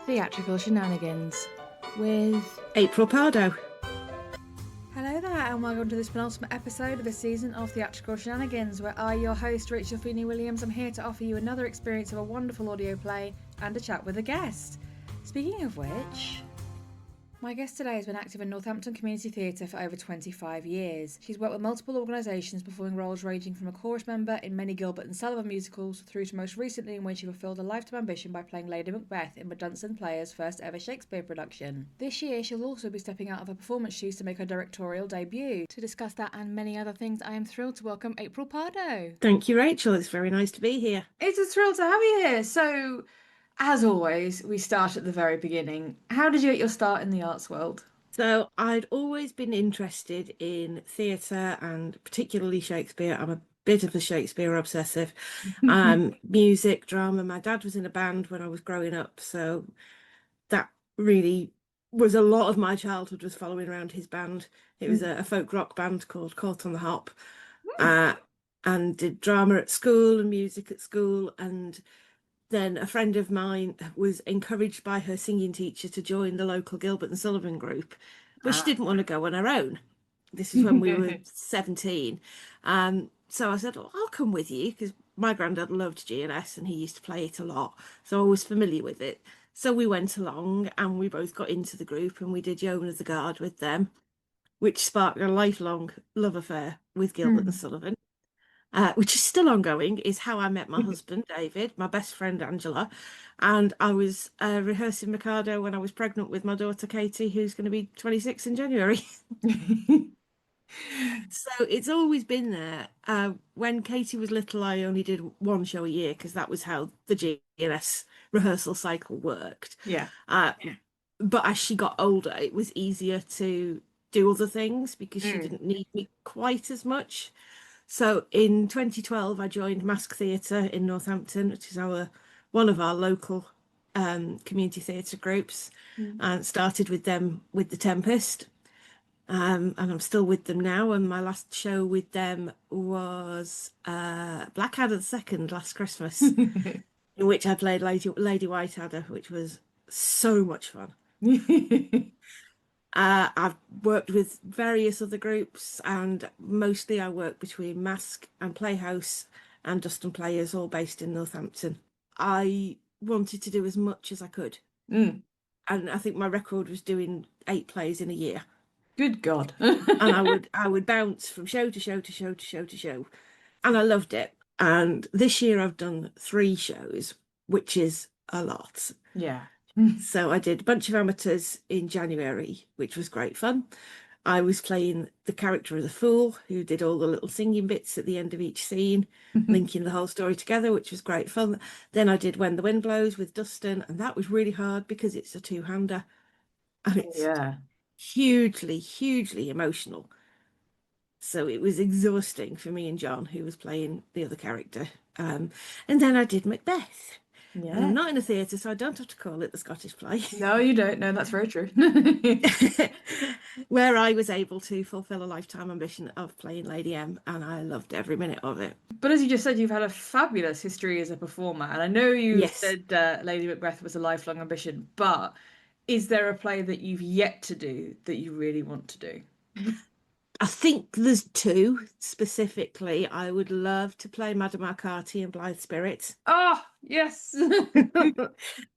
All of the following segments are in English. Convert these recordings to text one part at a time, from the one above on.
Theatrical Shenanigans with April Pardoe. Hello there, and welcome to this penultimate episode of the season of Theatrical Shenanigans, where I, your host, Rachel Feeney Williams, am here to offer you another experience of a wonderful audio play and a chat with a guest. Speaking of which, my guest today has been active in Northampton Community Theatre for over 25 years. She's worked with multiple organisations, performing roles ranging from a chorus member in many Gilbert and Sullivan musicals through to most recently in when she fulfilled a lifetime ambition by playing Lady Macbeth in the Dunstan Players' first ever Shakespeare production. This year, she'll also be stepping out of her performance shoes to make her directorial debut. To discuss that and many other things, I am thrilled to welcome April Pardoe. Thank you, Rachel. It's very nice to be here. It's a thrill to have you here. So, as always, we start at the very beginning. How did you get your start in the arts world? So I'd always been interested in theatre and particularly Shakespeare. I'm a bit of a Shakespeare obsessive. Music, drama. My dad was in a band when I was growing up, so that really was a lot of my childhood was following around his band. It was a folk rock band called Caught on the Hop, and did drama at school and music at school. And then a friend of mine was encouraged by her singing teacher to join the local Gilbert and Sullivan group, but she didn't want to go on her own. This is when we were 17. So I said, I'll come with you, because my granddad loved G&S and he used to play it a lot. So I was familiar with it. So we went along and we both got into the group and we did Yeoman of the Guard with them, which sparked a lifelong love affair with Gilbert and Sullivan. Which is still ongoing, is how I met my husband, David, my best friend, Angela. And I was rehearsing Mikado when I was pregnant with my daughter, Katie, who's going to be 26 in January. So it's always been there. When Katie was little, I only did one show a year because that was how the G&S rehearsal cycle worked. Yeah. But as she got older, it was easier to do other things because she didn't need me quite as much. So in 2012, I joined MASS Theatre in Northampton, which is one of our local community theatre groups, and started with them with The Tempest. And I'm still with them now. And my last show with them was Blackadder II last Christmas, in which I played Lady Whiteadder, which was so much fun. I've worked with various other groups, and mostly I work between MASS and Playhouse and Dunstan Players, all based in Northampton. I wanted to do as much as I could. And I think my record was doing 8 plays in a year. Good God. And I would bounce from show to show to show to show to show. And I loved it. And this year I've done 3 shows, which is a lot. Yeah. So I did a bunch of amateurs in January, which was great fun. I was playing the character of the fool, who did all the little singing bits at the end of each scene, linking the whole story together, which was great fun. Then I did When the Wind Blows with Dustin, and that was really hard because it's a 2-hander. And it's hugely, hugely emotional. So it was exhausting for me and John, who was playing the other character. And then I did Macbeth. Yeah. And I'm not in a theatre, so I don't have to call it the Scottish play. No, you don't. No, that's very true. Where I was able to fulfill a lifetime ambition of playing Lady M, and I loved every minute of it. But as you just said, you've had a fabulous history as a performer, and I know you said Lady Macbeth was a lifelong ambition, but is there a play that you've yet to do that you really want to do? I think there's 2 specifically. I would love to play Madame Arcati in Blithe Spirits. Oh, yes.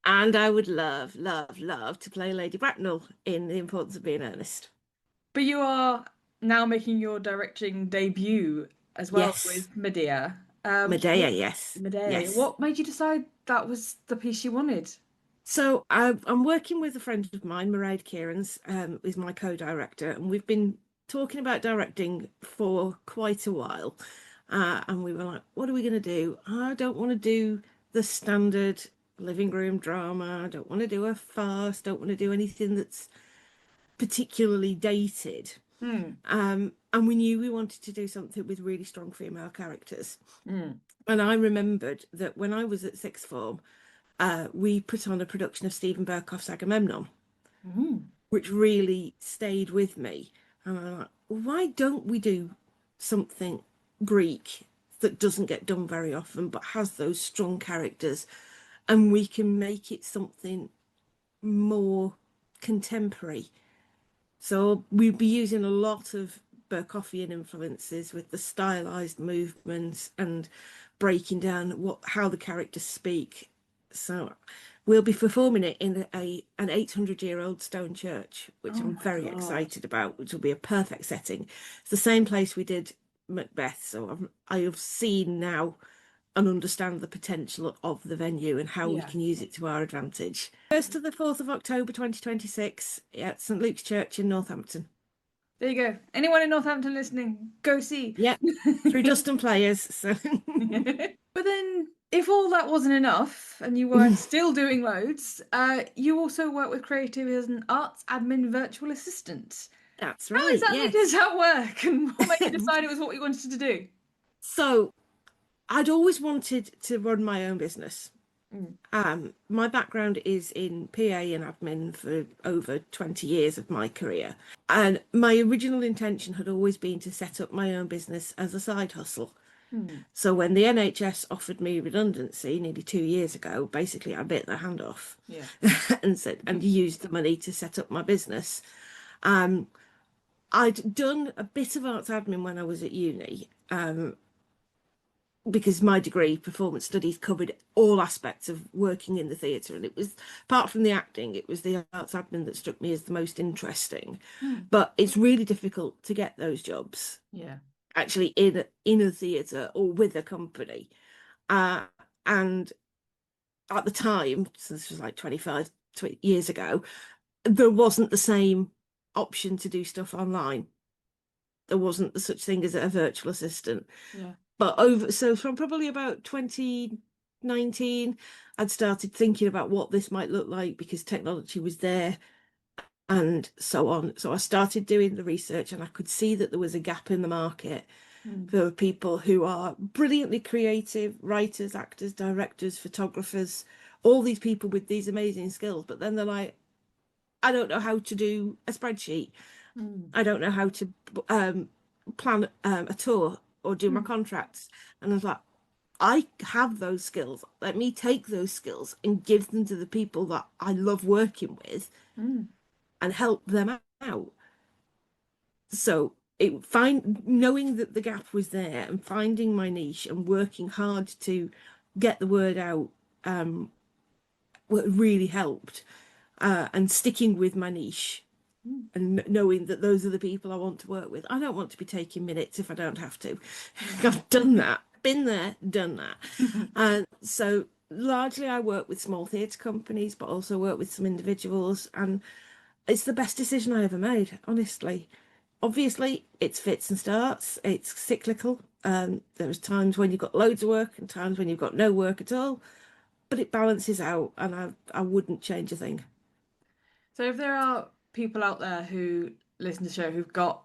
And I would love, love, love to play Lady Bracknell in The Importance of Being Earnest. But you are now making your directing debut as well with Medea. Medea, yes. Medea. Yes. What made you decide that was the piece you wanted? So I'm working with a friend of mine, Mairead Kieran's, is my co-director, and we've been talking about directing for quite a while. And we were like, what are we going to do? I don't want to do the standard living room drama. I don't want to do a farce. Don't want to do anything that's particularly dated. And we knew we wanted to do something with really strong female characters. And I remembered that when I was at sixth form, we put on a production of Stephen Berkoff's Agamemnon, which really stayed with me. And I'm like, why don't we do something Greek that doesn't get done very often, but has those strong characters, and we can make it something more contemporary. So we'd be using a lot of Berkshire influences with the stylized movements and breaking down how the characters speak. So we'll be performing it in an 800-year-old stone church, which I'm very excited about, which will be a perfect setting. It's the same place we did Macbeth, so I have seen now and understand the potential of the venue and how we can use it to our advantage. 1st to the 4th of October 2026 at St Luke's Church in Northampton. There you go. Anyone in Northampton listening, go see. Yeah, through Dustin Players. So. But then, if all that wasn't enough and you weren't still doing loads, you also work with Creative as an arts admin virtual assistant. That's right. How exactly does that work, and what made you decide it was what you wanted to do? So, I'd always wanted to run my own business. My background is in PA and admin for over 20 years of my career. And my original intention had always been to set up my own business as a side hustle. So when the NHS offered me redundancy nearly 2 years ago, basically I bit their hand off and used the money to set up my business. I'd done a bit of arts admin when I was at uni, because my degree, performance studies, covered all aspects of working in the theatre. And it was, apart from the acting, it was the arts admin that struck me as the most interesting. But it's really difficult to get those jobs. Actually in a theatre or with a company. And at the time, so this was like 25 years ago, there wasn't the same option to do stuff online. There wasn't such thing as a virtual assistant. But from probably about 2019, I'd started thinking about what this might look like because technology was there and so on. So I started doing the research and I could see that there was a gap in the market for people who are brilliantly creative, writers, actors, directors, photographers, all these people with these amazing skills. But then they're like, I don't know how to do a spreadsheet. I don't know how to plan a tour or do my contracts. And I was like, I have those skills. Let me take those skills and give them to the people that I love working with and help them out. So knowing that the gap was there and finding my niche and working hard to get the word out really helped. And sticking with my niche and knowing that those are the people I want to work with. I don't want to be taking minutes if I don't have to. I've done that, been there, done that. And so largely I work with small theatre companies, but also work with some individuals. And it's the best decision I ever made, honestly. Obviously, it's fits and starts. It's cyclical. There's times when you've got loads of work and times when you've got no work at all. But it balances out, and I wouldn't change a thing. So if there are people out there who listen to the show who've got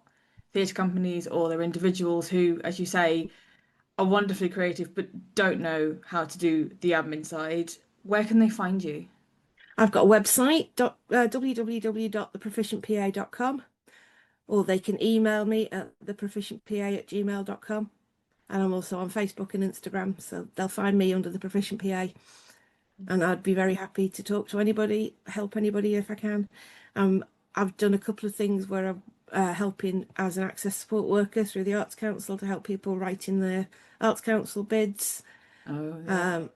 theatre companies or they're individuals who, as you say, are wonderfully creative but don't know how to do the admin side, where can they find you? I've got a website, www.theproficientpa.com, or they can email me at theproficientpa@gmail.com. And I'm also on Facebook and Instagram, so they'll find me under The Proficient PA. And I'd be very happy to talk to anybody, help anybody if I can. I've done a couple of things where I'm helping as an access support worker through the Arts Council to help people write in their Arts Council bids. I've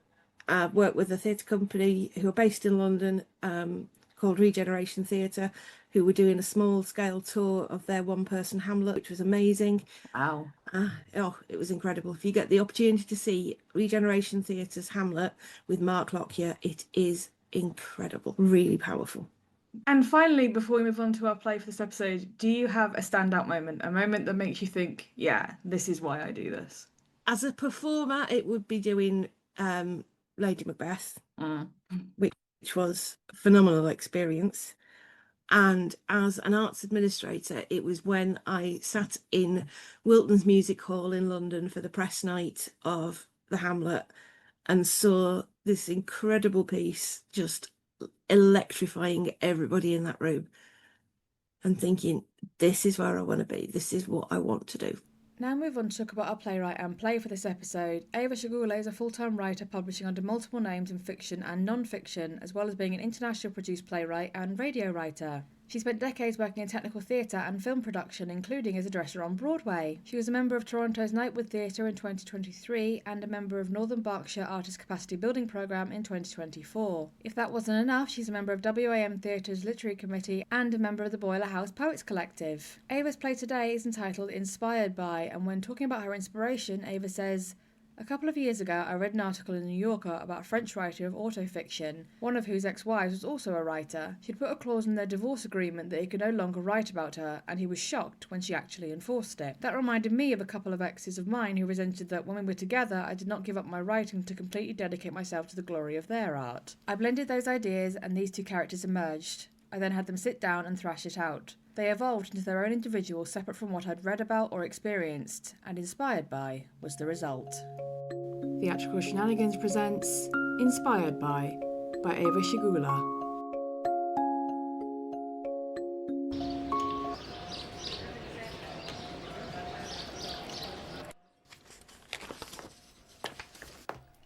worked with a theatre company who are based in London called Regeneration Theatre, who were doing a small scale tour of their one-person Hamlet, which was amazing. Wow. It was incredible. If you get the opportunity to see Regeneration Theatre's Hamlet with Mark Lockyer, it is incredible, really powerful. And finally, before we move on to our play for this episode, do you have a standout moment, a moment that makes you think, yeah, this is why I do this? As a performer, it would be doing Lady Macbeth, which was a phenomenal experience. And as an arts administrator, it was when I sat in Wilton's Music Hall in London for the press night of the Hamlet and saw this incredible piece just electrifying everybody in that room and thinking, this is where I want to be. This is what I want to do. Now move on to talk about our playwright and play for this episode. Ava Shagula is a full-time writer publishing under multiple names in fiction and non-fiction, as well as being an international produced playwright and radio writer. She spent decades working in technical theatre and film production, including as a dresser on Broadway. She was a member of Toronto's Nightwood Theatre in 2023 and a member of Northern Berkshire Artist Capacity Building Programme in 2024. If that wasn't enough, she's a member of WAM Theatre's Literary Committee and a member of the Boiler House Poets Collective. Ava's play today is entitled Inspired By, and when talking about her inspiration, Ava says, "A couple of years ago, I read an article in the New Yorker about a French writer of autofiction, one of whose ex-wives was also a writer. She'd put a clause in their divorce agreement that he could no longer write about her, and he was shocked when she actually enforced it. That reminded me of a couple of exes of mine who resented that when we were together, I did not give up my writing to completely dedicate myself to the glory of their art. I blended those ideas, and these two characters emerged. I then had them sit down and thrash it out. They evolved into their own individuals separate from what I'd read about or experienced, and Inspired By was the result." Theatrical Shenanigans presents Inspired By Ava Shigula.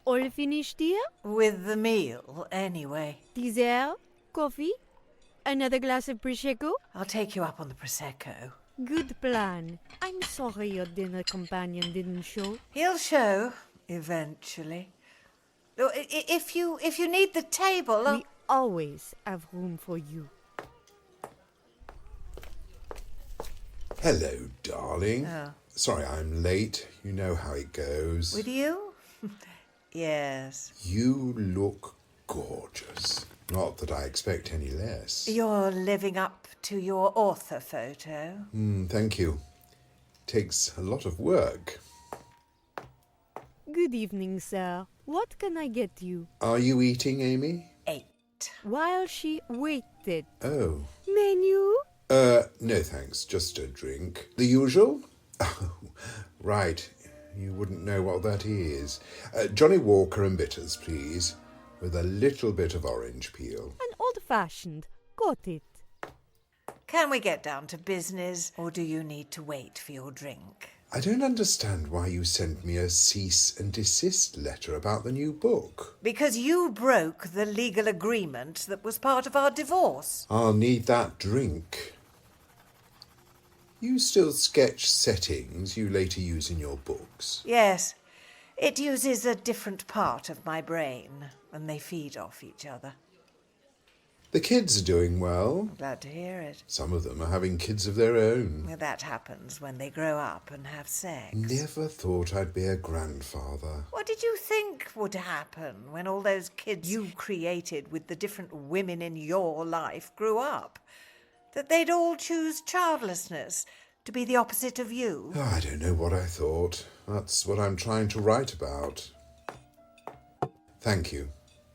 All finished here? With the meal, anyway. Dessert? Coffee? Another glass of Prosecco? I'll take you up on the Prosecco. Good plan. I'm sorry your dinner companion didn't show. He'll show, eventually. Oh, if you need the table... We always have room for you. Hello, darling. Oh. Sorry I'm late. You know how it goes. With you? Yes. You look gorgeous. Not that I expect any less. You're living up to your author photo. Thank you. Takes a lot of work. Good evening, sir. What can I get you? Are you eating, Amy? 8. While she waited. Oh. Menu? No thanks. Just a drink. The usual? Oh, right. You wouldn't know what that is. Johnny Walker and bitters, please. With a little bit of orange peel. An old-fashioned. Got it. Can we get down to business, or do you need to wait for your drink? I don't understand why you sent me a cease and desist letter about the new book. Because you broke the legal agreement that was part of our divorce. I'll need that drink. You still sketch settings you later use in your books? Yes. It uses a different part of my brain, and they feed off each other. The kids are doing well. Glad to hear it. Some of them are having kids of their own. Well, that happens when they grow up and have sex. Never thought I'd be a grandfather. What did you think would happen when all those kids you created with the different women in your life grew up? That they'd all choose childlessness to be the opposite of you? Oh, I don't know what I thought. That's what I'm trying to write about. Thank you.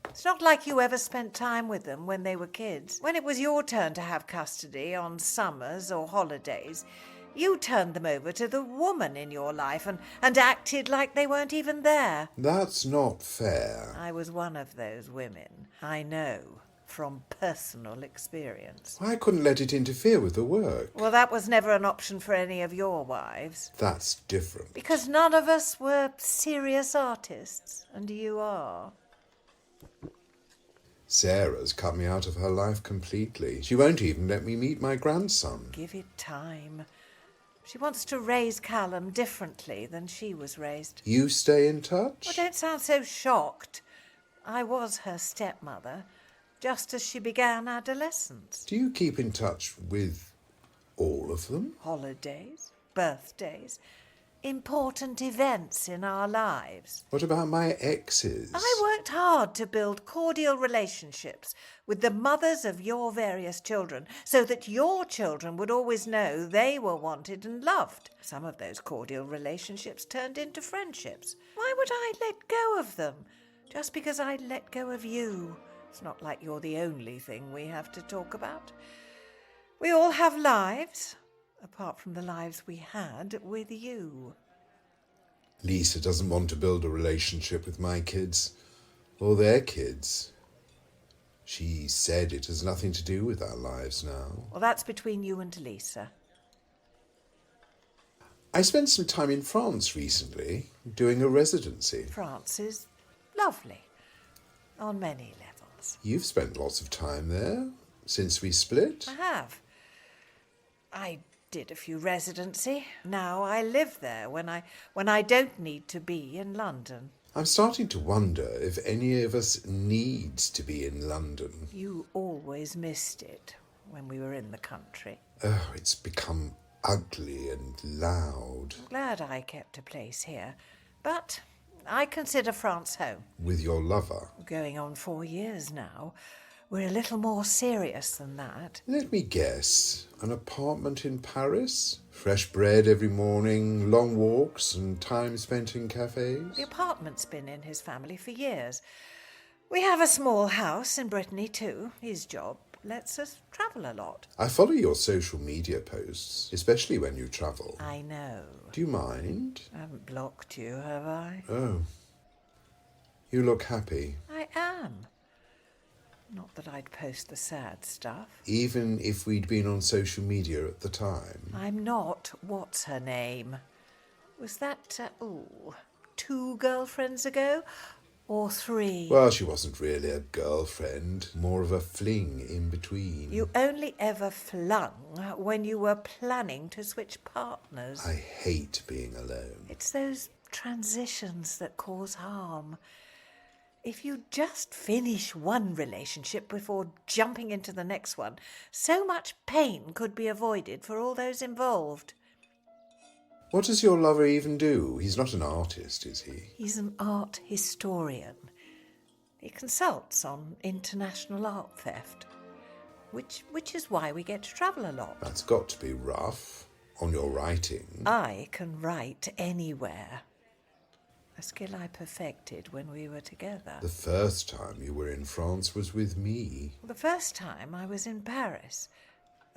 It's not like you ever spent time with them when they were kids. When it was your turn to have custody on summers or holidays, you turned them over to the woman in your life and acted like they weren't even there. That's not fair. I was one of those women. I know from personal experience. I couldn't let it interfere with the work. Well, that was never an option for any of your wives. That's different. Because none of us were serious artists, and you are. Sarah's cut me out of her life completely. She won't even let me meet my grandson. Give it time. She wants to raise Callum differently than she was raised. You stay in touch? Well, don't sound so shocked. I was her stepmother, just as she began adolescence. Do you keep in touch with all of them? Holidays, birthdays, important events in our lives. What about my exes? I worked hard to build cordial relationships with the mothers of your various children so that your children would always know they were wanted and loved. Some of those cordial relationships turned into friendships. Why would I let go of them just because I let go of you? It's not like you're the only thing we have to talk about. We all have lives, apart from the lives we had with you. Lisa doesn't want to build a relationship with my kids, or their kids. She said it has nothing to do with our lives now. Well, that's between you and Lisa. I spent some time in France recently, doing a residency. France is lovely on many levels. You've spent lots of time there since we split. I have. I did a few residency. Now I live there when I don't need to be in London. I'm starting to wonder if any of us needs to be in London. You always missed it when we were in the country. Oh, it's become ugly and loud. I'm glad I kept a place here, but I consider France home. With your lover. Going on 4 years now. We're a little more serious than that. Let me guess. An apartment in Paris? Fresh bread every morning, long walks and time spent in cafes? The apartment's been in his family for years. We have a small house in Brittany too. His job lets us travel a lot. I follow your social media posts, especially when you travel. I know. Do you mind? I haven't blocked you, have I? Oh. You look happy. I am. Not that I'd post the sad stuff. Even if we'd been on social media at the time. I'm not what's her name. Was that, 2 girlfriends ago? Or 3? Well, she wasn't really a girlfriend, more of a fling in between. You only ever flung when you were planning to switch partners. I hate being alone. It's those transitions that cause harm. If you just finish one relationship before jumping into the next one, so much pain could be avoided for all those involved. What does your lover even do? He's not an artist, is he? He's an art historian. He consults on international art theft, which is why we get to travel a lot. That's got to be rough on your writing. I can write anywhere. A skill I perfected when we were together. The first time you were in France was with me. The first time I was in Paris.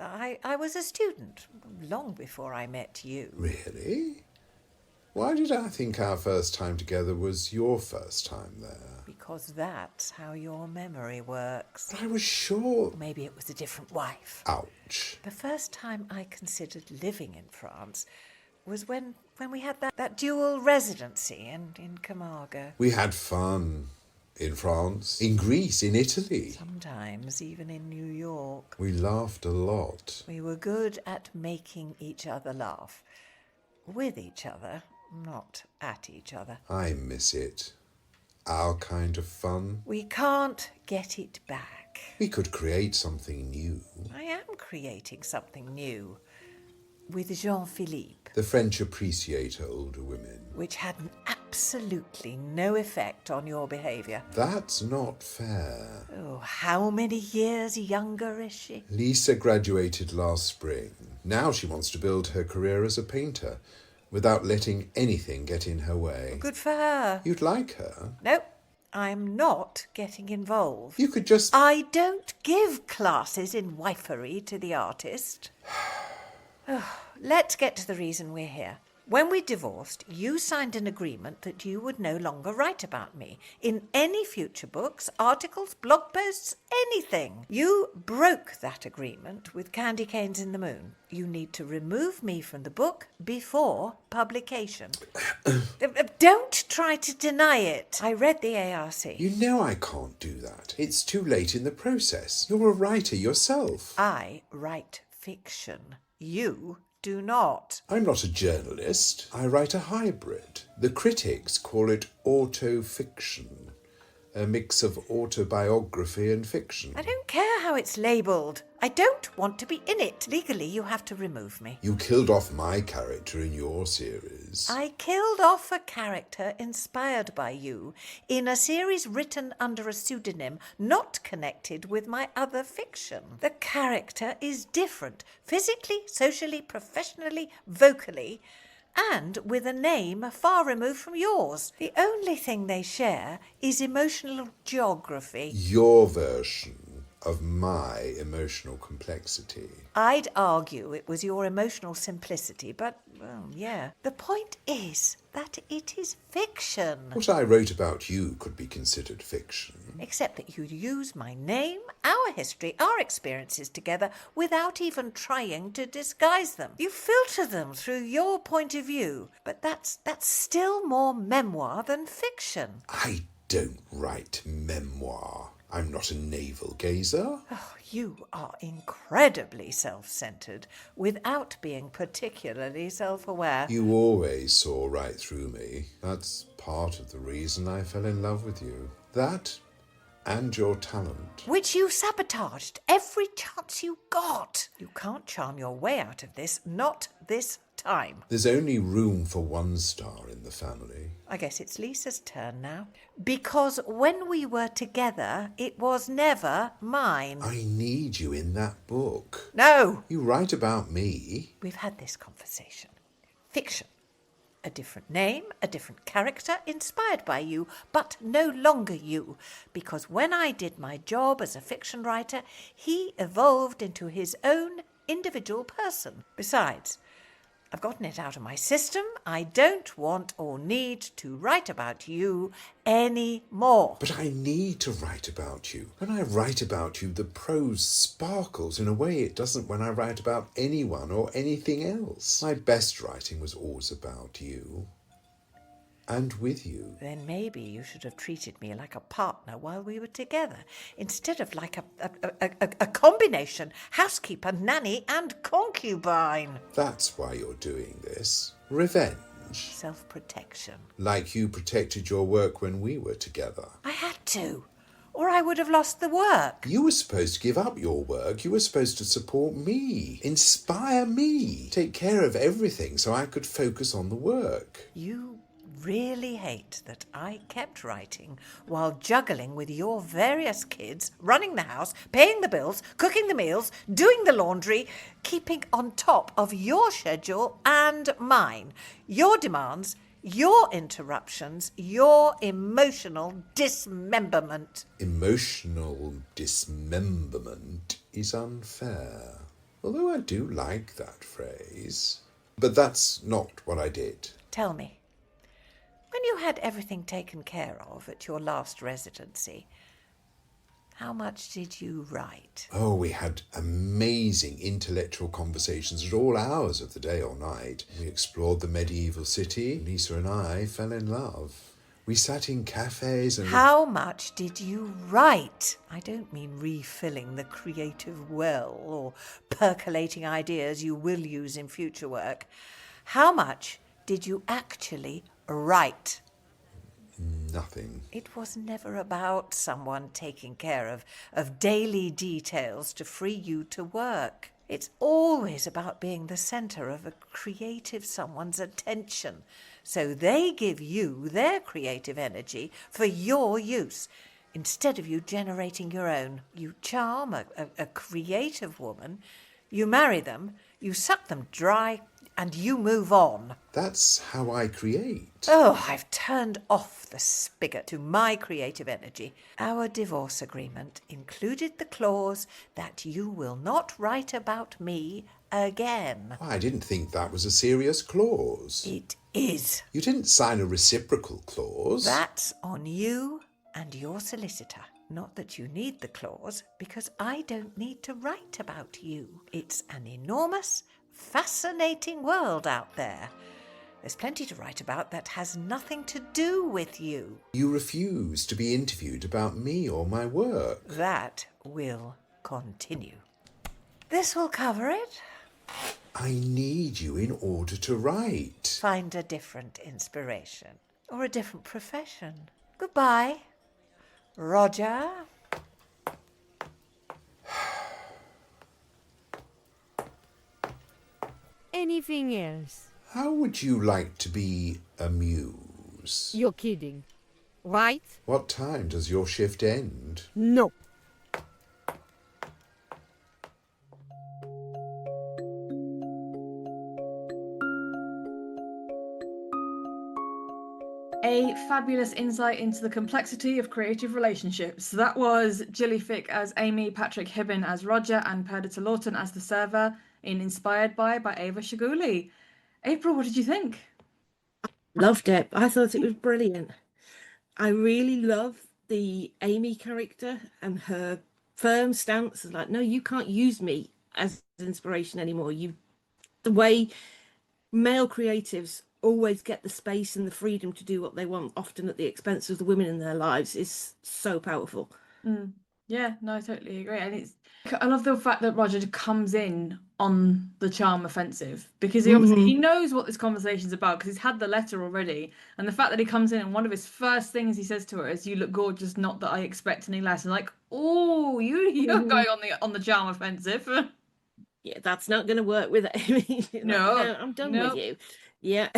I was a student, long before I met you. Really? Why did I think our first time together was your first time there? Because that's how your memory works. I was sure... Maybe it was a different wife. Ouch. The first time I considered living in France was when we had that dual residency in Camargue. We had fun. In France, in Greece, in Italy. Sometimes even in New York. We laughed a lot. We were good at making each other laugh. With each other, not at each other. I miss it. Our kind of fun. We can't get it back. We could create something new. I am creating something new. With Jean-Philippe. The French appreciate older women. Which had absolutely no effect on your behaviour. That's not fair. Oh, how many years younger is she? Lisa graduated last spring. Now she wants to build her career as a painter without letting anything get in her way. Good for her. You'd like her? Nope, I'm not getting involved. You could just... I don't give classes in wifery to the artist. Let's get to the reason we're here. When we divorced, you signed an agreement that you would no longer write about me in any future books, articles, blog posts, anything. You broke that agreement with Candy Canes in the Moon. You need to remove me from the book before publication. Don't try to deny it. I read the ARC. You know I can't do that. It's too late in the process. You're a writer yourself. I write fiction. You do not. I'm not a journalist. I write a hybrid. The critics call it autofiction, a mix of autobiography and fiction. I don't care how it's labelled. I don't want to be in it. Legally, you have to remove me. You killed off my character in your series. I killed off a character inspired by you in a series written under a pseudonym not connected with my other fiction. The character is different, physically, socially, professionally, vocally, and with a name far removed from yours. The only thing they share is emotional geography. Your version of my emotional complexity. I'd argue it was your emotional simplicity, but, well, yeah. The point is that it is fiction. What I wrote about you could be considered fiction. except that you'd use my name, our history, our experiences together without even trying to disguise them. You filter them through your point of view, but that's still more memoir than fiction. I don't write memoir. I'm not a navel-gazer. Oh, you are incredibly self-centred without being particularly self-aware. You always saw right through me. That's part of the reason I fell in love with you. That and your talent. Which you sabotaged every chance you got. You can't charm your way out of this, not this time. There's only room for one star in the family. I guess it's Lisa's turn now. Because when we were together, it was never mine. I need you in that book. No! You write about me. We've had this conversation. Fiction. A different name, a different character, inspired by you, but no longer you. Because when I did my job as a fiction writer, he evolved into his own individual person. Besides, I've gotten it out of my system. I don't want or need to write about you anymore. But I need to write about you. When I write about you, the prose sparkles in a way it doesn't when I write about anyone or anything else. My best writing was always about you. And with you. Then maybe you should have treated me like a partner while we were together, instead of like a combination housekeeper, nanny and concubine. That's why you're doing this. Revenge. Self-protection. Like you protected your work when we were together. I had to, or I would have lost the work. You were supposed to give up your work. You were supposed to support me, inspire me, take care of everything so I could focus on the work. You really hate that I kept writing while juggling with your various kids, running the house, paying the bills, cooking the meals, doing the laundry, keeping on top of your schedule and mine, your demands, your interruptions, your emotional dismemberment. Emotional dismemberment is unfair. Although I do like that phrase. But that's not what I did. Tell me, when you had everything taken care of at your last residency, how much did you write? Oh, we had amazing intellectual conversations at all hours of the day or night. We explored the medieval city. Lisa and I fell in love. We sat in cafes and... How much did you write? I don't mean refilling the creative well or percolating ideas you will use in future work. How much did you actually write? Nothing. It was never about someone taking care of daily details to free you to work. It's always about being the centre of a creative someone's attention, so they give you their creative energy for your use, instead of you generating your own. You charm a creative woman, you marry them, you suck them dry, and you move on. That's how I create. Oh, I've turned off the spigot to my creative energy. Our divorce agreement included the clause that you will not write about me again. I didn't think that was a serious clause. It is. You didn't sign a reciprocal clause. That's on you and your solicitor. Not that you need the clause, because I don't need to write about you. It's an enormous, fascinating world out there. There's plenty to write about that has nothing to do with you. You refuse to be interviewed about me or my work. That will continue. This will cover it. I need you in order to write. Find a different inspiration or a different profession. Goodbye, Roger. Anything else? How would you like to be a muse? You're kidding, right? What time does your shift end? No. A fabulous insight into the complexity of creative relationships. That was Gilly Fick as Amy, Patrick Hibben as Roger, and Pardoe Lawton as the server in Inspired by Ava Shiguli. April, what did you think? Loved it. I thought it was brilliant. I really love the Amy character and her firm stance is like, no, you can't use me as inspiration anymore. The way male creatives always get the space and the freedom to do what they want, often at the expense of the women in their lives, is so powerful. Yeah, no, I totally agree. And I love the fact that Roger comes in on the charm offensive, because he knows what this conversation's about, because he's had the letter already. And the fact that he comes in and one of his first things he says to her is, "You look gorgeous, not that I expect any less." And like, oh, you're going on the charm offensive. Yeah, that's not going to work with Amy. No, no, I'm done with you. Yeah.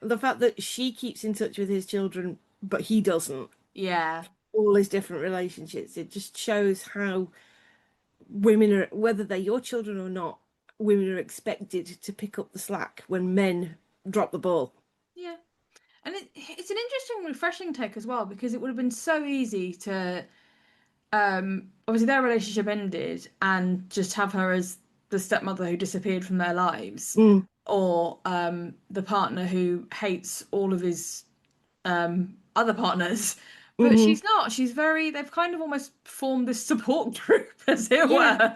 The fact that she keeps in touch with his children, but he doesn't. Yeah. All his different relationships. It just shows how women are, whether they're your children or not, women are expected to pick up the slack when men drop the ball. Yeah. And it's an interesting, refreshing take as well, because it would have been so easy to, obviously their relationship ended and just have her as the stepmother who disappeared from their lives, or the partner who hates all of his other partners. But she's not. They've kind of almost formed this support group, as it were.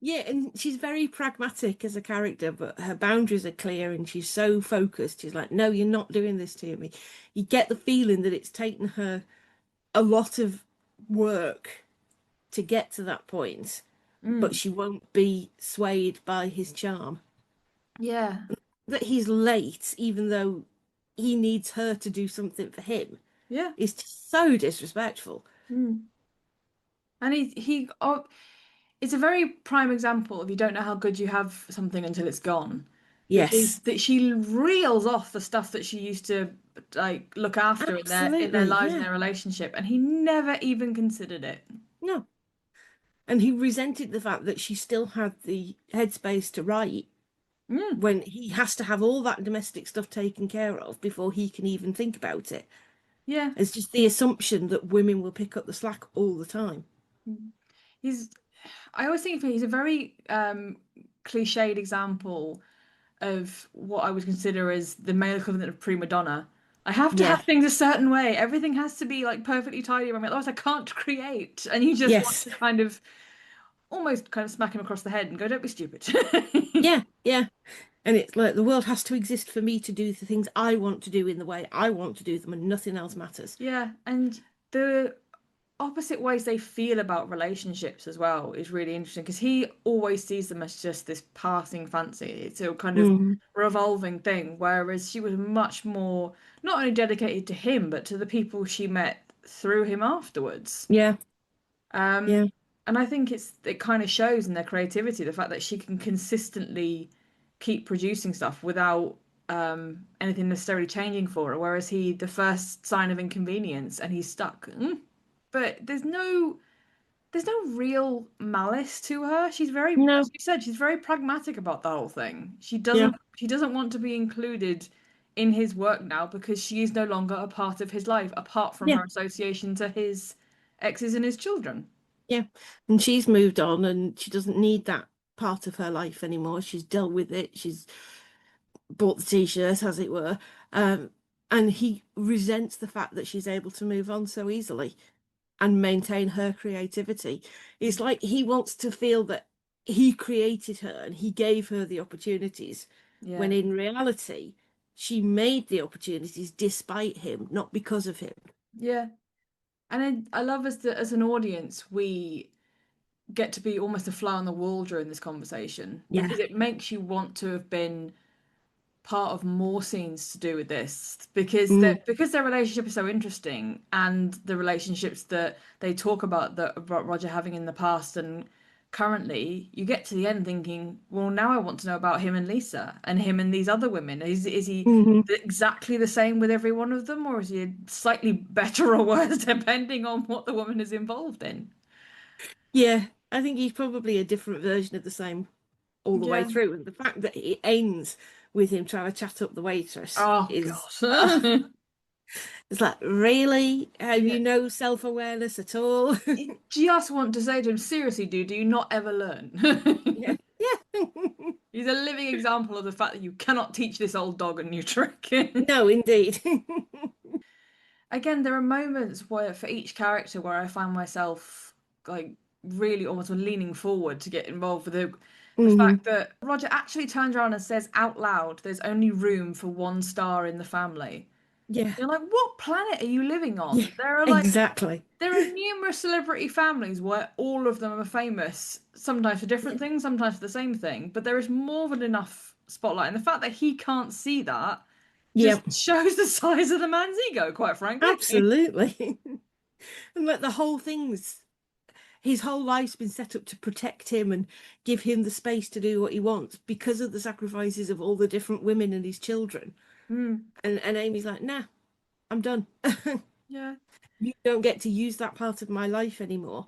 Yeah, and she's very pragmatic as a character, but her boundaries are clear and she's so focused. She's like, no, you're not doing this to me. You get the feeling that it's taken her a lot of work to get to that point, but she won't be swayed by his charm. Yeah. That he's late, even though he needs her to do something for him. Yeah. Is just so disrespectful. And it's a very prime example of, you don't know how good you have something until it's gone. Yes. That she reels off the stuff that she used to like look after in their lives and their relationship, and he never even considered it. No. And he resented the fact that she still had the headspace to write when he has to have all that domestic stuff taken care of before he can even think about it. Yeah. It's just the assumption that women will pick up the slack all the time. I always think he's a very cliched example of what I would consider as the male equivalent of prima donna. I have to have things a certain way. Everything has to be like perfectly tidy around me, otherwise I can't create. And you just want to kind of almost kind of smack him across the head and go, "Don't be stupid." Yeah. And it's like, the world has to exist for me to do the things I want to do in the way I want to do them, and nothing else matters. Yeah, and the opposite ways they feel about relationships as well is really interesting, because he always sees them as just this passing fancy. It's a kind of revolving thing, whereas she was much more not only dedicated to him, but to the people she met through him afterwards. And I think it kind of shows in their creativity, the fact that she can consistently keep producing stuff without anything necessarily changing for her, whereas the first sign of inconvenience and he's stuck. But there's no real malice to her. She's very, as we said, she's very pragmatic about the whole thing. She doesn't want to be included in his work now, because she is no longer a part of his life, apart from her association to his exes and his children. Yeah, and she's moved on and she doesn't need that part of her life anymore. She's dealt with it. She's bought the t-shirt, as it were. And he resents the fact that she's able to move on so easily and maintain her creativity. It's like he wants to feel that he created her and he gave her the opportunities, when in reality, she made the opportunities despite him, not because of him. Yeah. And I love as an audience, we get to be almost a fly on the wall during this conversation, because it makes you want to have been part of more scenes to do with this, because their relationship is so interesting, and the relationships that they talk about Roger having in the past and currently, you get to the end thinking, well, now I want to know about him and Lisa and him and these other women. Is he exactly the same with every one of them, or is he slightly better or worse depending on what the woman is involved in? Yeah, I think he's probably a different version of the same all the way through, and the fact that it ends with him trying to chat up the waitress God. It's like, really? Have you no self-awareness at all? Just want to say to him, seriously, dude, do you not ever learn? Yeah. He's a living example of the fact that you cannot teach this old dog a new trick. No, indeed. again, there are moments where for each character where I find myself like really almost leaning forward to get involved with the fact that Roger actually turns around and says out loud, "There's only room for one star in the family." Yeah. You're like, what planet are you living on? Yeah, exactly. There are numerous celebrity families where all of them are famous, sometimes for different things, sometimes for the same thing, but there is more than enough spotlight. And the fact that he can't see that Yeah, just shows the size of the man's ego, quite frankly. absolutely. And like the whole thing's, his whole life's been set up to protect him and give him the space to do what he wants because of the sacrifices of all the different women and his children. And Amy's like, nah, I'm done. Yeah. You don't get to use that part of my life anymore.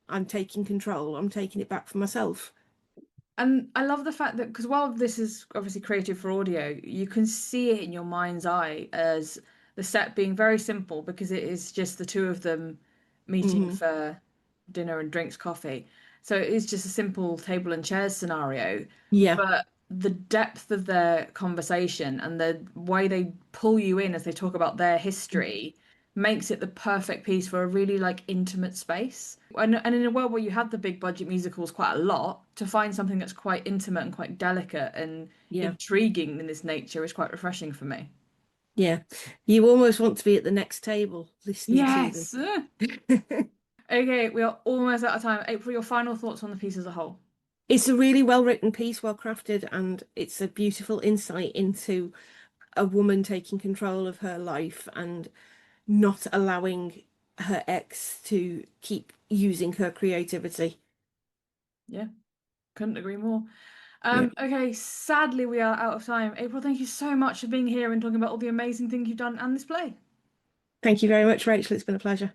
I'm taking control. I'm taking it back for myself. And I love the fact that, because while this is obviously created for audio, you can see it in your mind's eye as the set being very simple because it is just the two of them meeting for dinner and drinks coffee. So it is just a simple table and chairs scenario. Yeah. But the depth of their conversation and the way they pull you in as they talk about their history makes it the perfect piece for a really like intimate space. And in a world where you have the big budget musicals quite a lot, to find something that's quite intimate and quite delicate and intriguing in this nature is quite refreshing for me. Yeah. You almost want to be at the next table listening Yes. to them. Okay, we are almost out of time. April, your final thoughts on the piece as a whole? It's a really well-written piece, well-crafted, and it's a beautiful insight into a woman taking control of her life and not allowing her ex to keep using her creativity. Yeah, couldn't agree more. Okay, sadly we are out of time. April, thank you so much for being here and talking about all the amazing things you've done and this play. Thank you very much, Rachel. It's been a pleasure.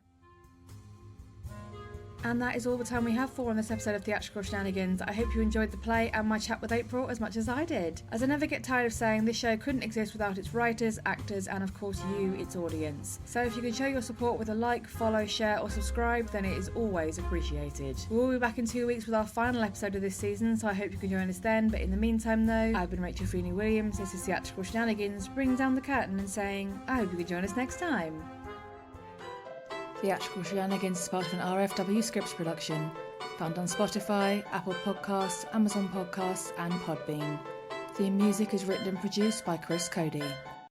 And that is all the time we have for on this episode of Theatrical Shenanigans. I hope you enjoyed the play and my chat with April as much as I did. As I never get tired of saying, this show couldn't exist without its writers, actors, and of course you, its audience. So if you can show your support with a like, follow, share, or subscribe, then it is always appreciated. We will be back in 2 weeks with our final episode of this season, so I hope you can join us then. But in the meantime though, I've been Rachel Feeney Williams, this is Theatrical Shenanigans, bringing down the curtain and saying, I hope you can join us next time. Theatrical Shenanigans is part of an RFW Scripts production, found on Spotify, Apple Podcasts, Amazon Podcasts, and Podbean. Theme music is written and produced by Chris Cody.